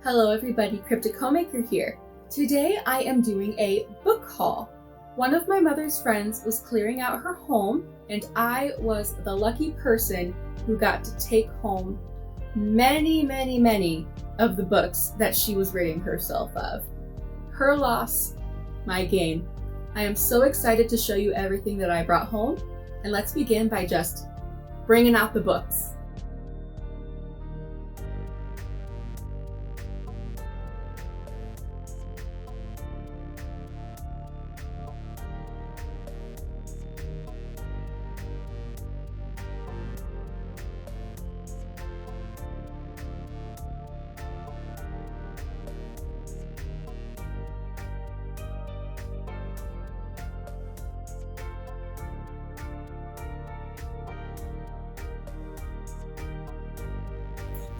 Hello everybody, Cryptic Homemaker here. Today I am doing a book haul. One of my mother's friends was clearing out her home and I was the lucky person who got to take home many of the books that she was ridding herself of. Her loss, my gain. I am so excited to show you everything that I brought home, and let's begin by just bringing out the books.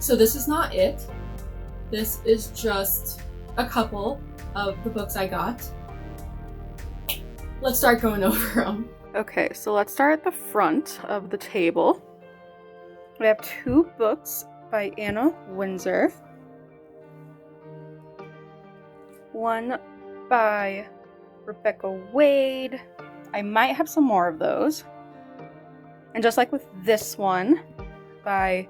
So this is not it. This is just a couple of the books I got. Let's start going over them. Okay, so let's start at the front of the table. We have two books by Anna Windsor. One by Rebecca Wade. I might have some more of those. And just like with this one by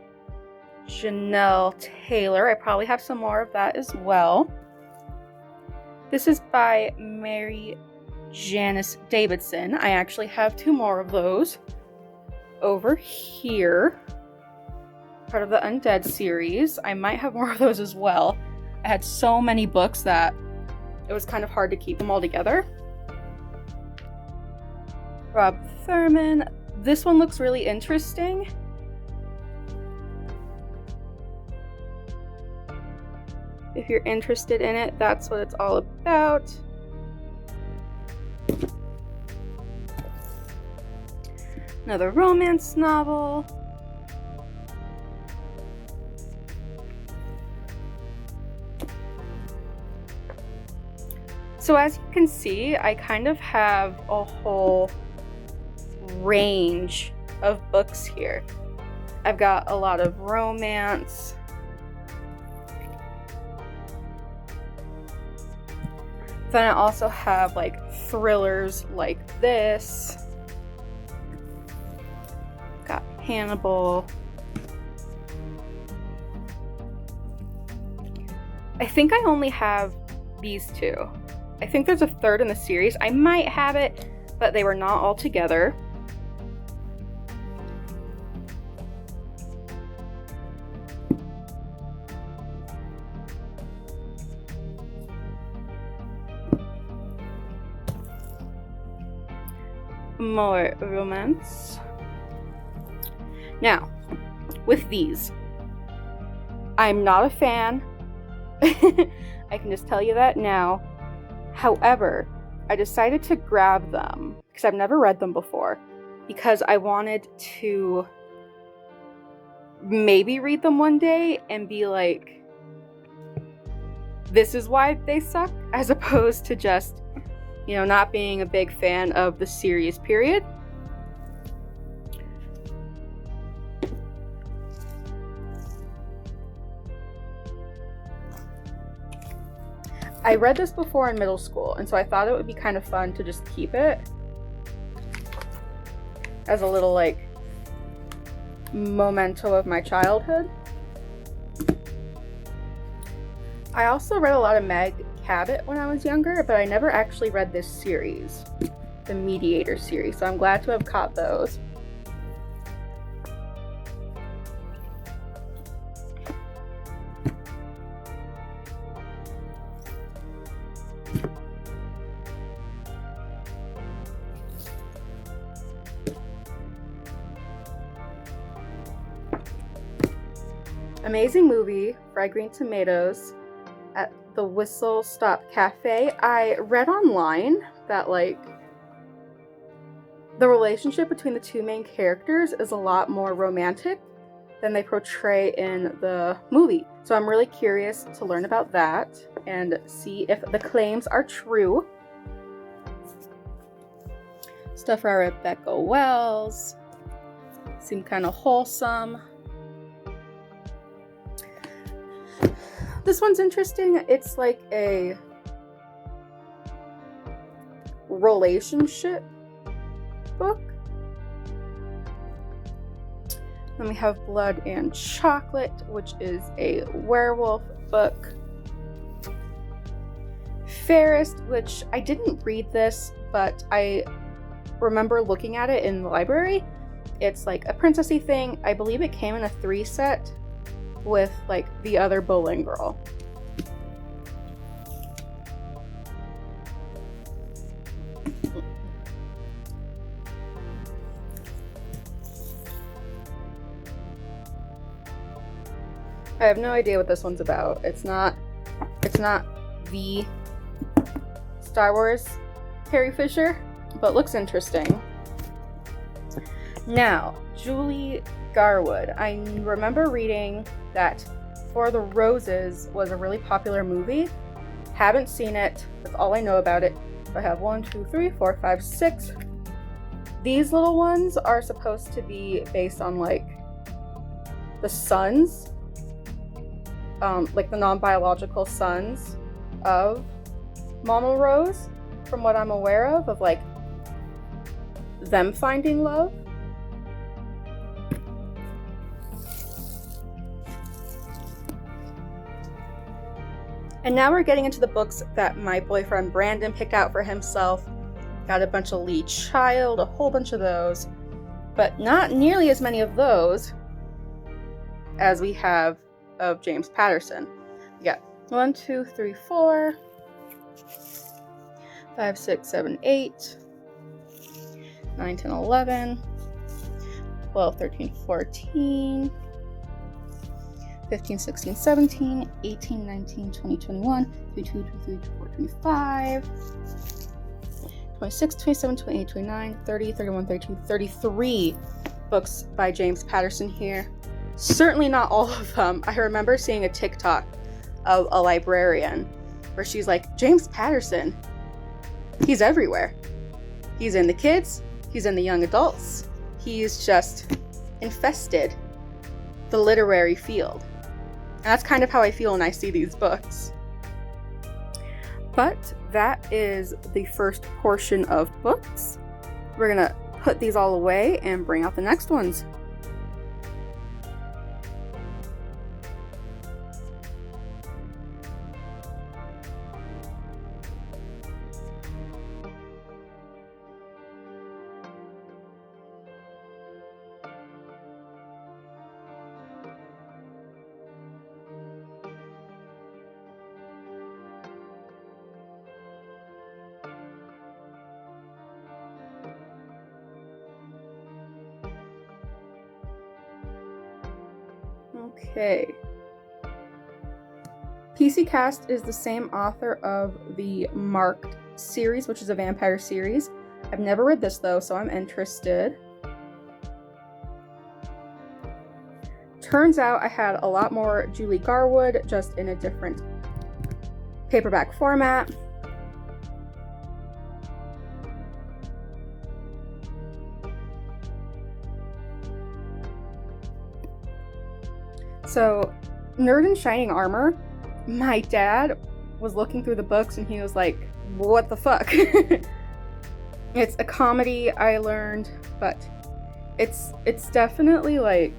Janelle Taylor, I probably have some more of that as well. This is by Mary Janice Davidson. I actually have two more of those over here. Part of the Undead series. I might have more of those as well. I had so many books that it was kind of hard to keep them all together. Rob Thurman. This one looks really interesting. If you're interested in it, that's what it's all about. Another romance novel. So as you can see, I kind of have a whole range of books here. I've got a lot of romance. Then I also have like thrillers like this. Got Hannibal. I think I only have these two. I think there's a third in the series. I might have it, but they were not all together. More romance. Now, with these, I'm not a fan. I can just tell you that now. However, I decided to grab them because I've never read them before, because I wanted to maybe read them one day and be like, this is why they suck, as opposed to just, you know, not being a big fan of the series, period. I read this before in middle school, and so I thought it would be kind of fun to just keep it as a little, like, memento of my childhood. I also read a lot of Meg Cabot when I was younger, but I never actually read this series, the Mediator series, so I'm glad to have caught those. Amazing movie, Fried Green Tomatoes, at the Whistle Stop Cafe. I read online that, like, the relationship between the two main characters is a lot more romantic than they portray in the movie. So I'm really curious to learn about that and see if the claims are true. Stuff by Rebecca Wells. Seemed kind of wholesome. This one's interesting. It's like a relationship book. Then we have Blood and Chocolate, which is a werewolf book. Fairest, which I didn't read this, but I remember looking at it in the library. It's like a princessy thing. I believe it came in a 3 set with like the other bowling girl. I have no idea what this one's about. It's not the Star Wars Carrie Fisher, but looks interesting. Now, Julie Garwood. I remember reading that For the Roses was a really popular movie. Haven't seen it. That's all I know about it. I have 1, 2, 3, 4, 5, 6. These little ones are supposed to be based on like the sons, like the non-biological sons of Mama Rose, from what I'm aware of like them finding love. And now we're getting into the books that my boyfriend Brandon picked out for himself. Got a bunch of Lee Child, a whole bunch of those, but not nearly as many of those as we have of James Patterson. We got 1, 2, 3, 4, 5, 6, 7, 8, 9, 10, 11, 12, 13, 14, 15, 16, 17, 18, 19, 20, 21, 22, 23, 24, 25, 26, 27, 28, 29, 30, 31, 32, 33 books by James Patterson here. Certainly not all of them. I remember seeing a TikTok of a librarian where she's like, James Patterson, he's everywhere. He's in the kids, he's in the young adults, he's just infested the literary field. And that's kind of how I feel when I see these books. But that is the first portion of books. We're gonna put these all away and bring out the next ones. Okay. PC Cast is the same author of the Marked series, which is a vampire series. I've never read this though, so I'm interested. Turns out I had a lot more Julie Garwood, just in a different paperback format. So, Nerd in Shining Armor, my dad was looking through the books and he was like, what the fuck? It's a comedy, I learned, but it's definitely like,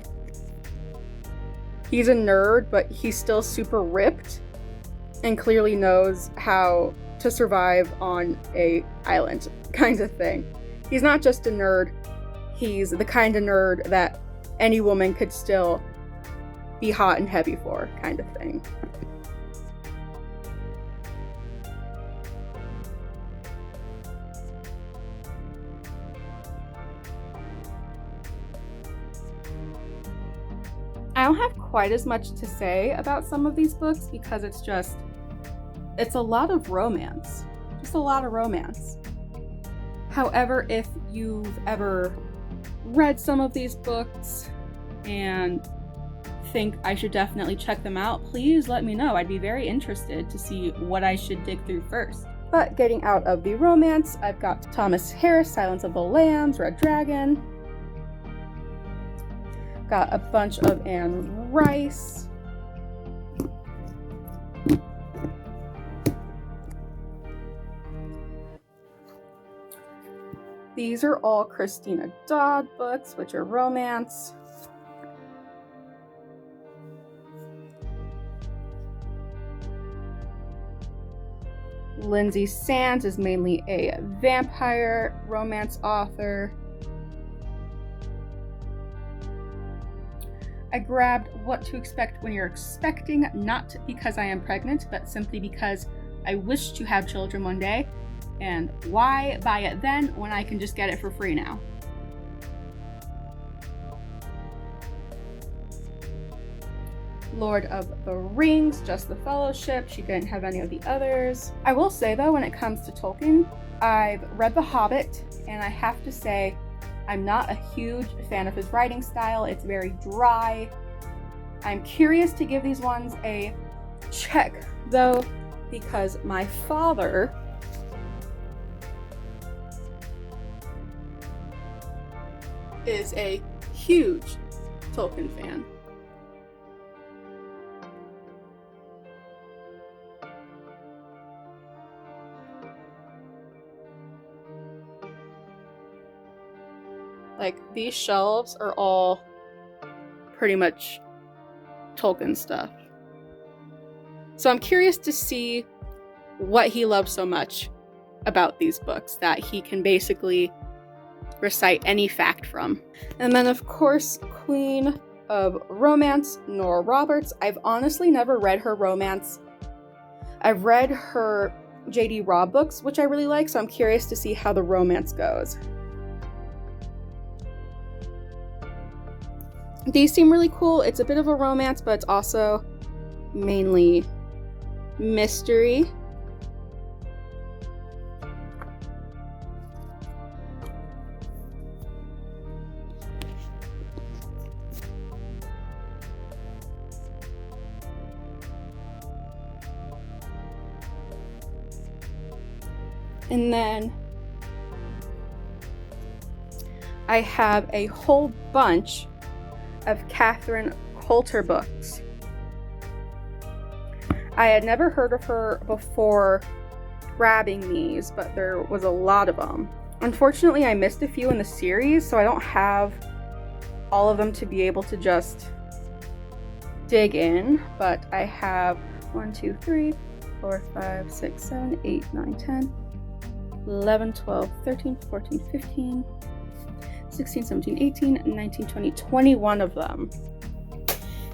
he's a nerd, but he's still super ripped and clearly knows how to survive on a island kind of thing. He's not just a nerd, he's the kind of nerd that any woman could still be hot and heavy for, kind of thing. I don't have quite as much to say about some of these books because it's a lot of romance. Just a lot of romance. However, if you've ever read some of these books and think I should definitely check them out, please let me know. I'd be very interested to see what I should dig through first. But getting out of the romance, I've got Thomas Harris, Silence of the Lambs, Red Dragon. Got a bunch of Anne Rice. These are all Christina Dodd books, which are romance. Lindsay Sands is mainly a vampire romance author. I grabbed What to Expect When You're Expecting, not because I am pregnant, but simply because I wish to have children one day, and why buy it then when I can just get it for free now? Lord of the Rings, Just the Fellowship. She didn't have any of the others. I will say though, when it comes to Tolkien, I've read The Hobbit, and I have to say, I'm not a huge fan of his writing style. It's very dry. I'm curious to give these ones a check though, because my father is a huge Tolkien fan. Like, these shelves are all pretty much Tolkien stuff. So I'm curious to see what he loves so much about these books that he can basically recite any fact from. And then, of course, Queen of Romance, Nora Roberts. I've honestly never read her romance. I've read her J.D. Robb books, which I really like, so I'm curious to see how the romance goes. These seem really cool. It's a bit of a romance, but it's also mainly mystery. And then I have a whole bunch of Katherine Coulter books. I had never heard of her before grabbing these, but there was a lot of them. Unfortunately, I missed a few in the series, so I don't have all of them to be able to just dig in, but I have 1, 2, 3, 4, 5, 6, 7, 8, 9, 10, 11, 12, 13, 14, 15, 16, 17, 18, 19, 20, 21 of them.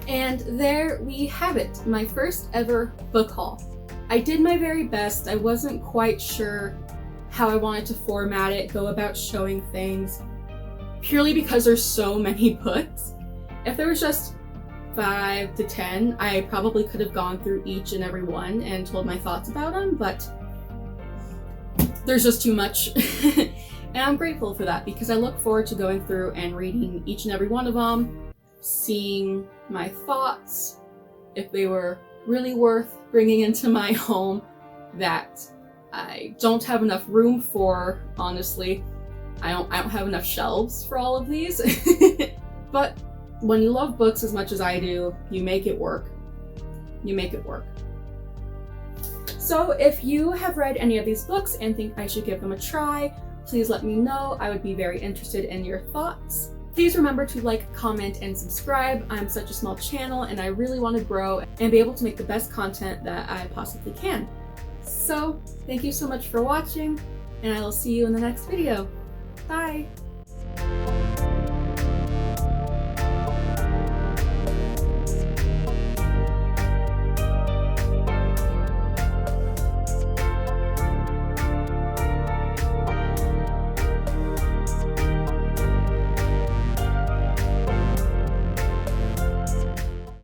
And there we have it, my first ever book haul. I did my very best. I wasn't quite sure how I wanted to format it, go about showing things, purely because there's so many books. If there was just 5 to 10, I probably could have gone through each and every one and told my thoughts about them, but there's just too much. And I'm grateful for that, because I look forward to going through and reading each and every one of them, seeing my thoughts, if they were really worth bringing into my home that I don't have enough room for, honestly. I don't have enough shelves for all of these. But when you love books as much as I do, you make it work. You make it work. So if you have read any of these books and think I should give them a try, please let me know. I would be very interested in your thoughts. Please remember to like, comment, and subscribe. I'm such a small channel and I really want to grow and be able to make the best content that I possibly can. So thank you so much for watching, and I will see you in the next video. Bye!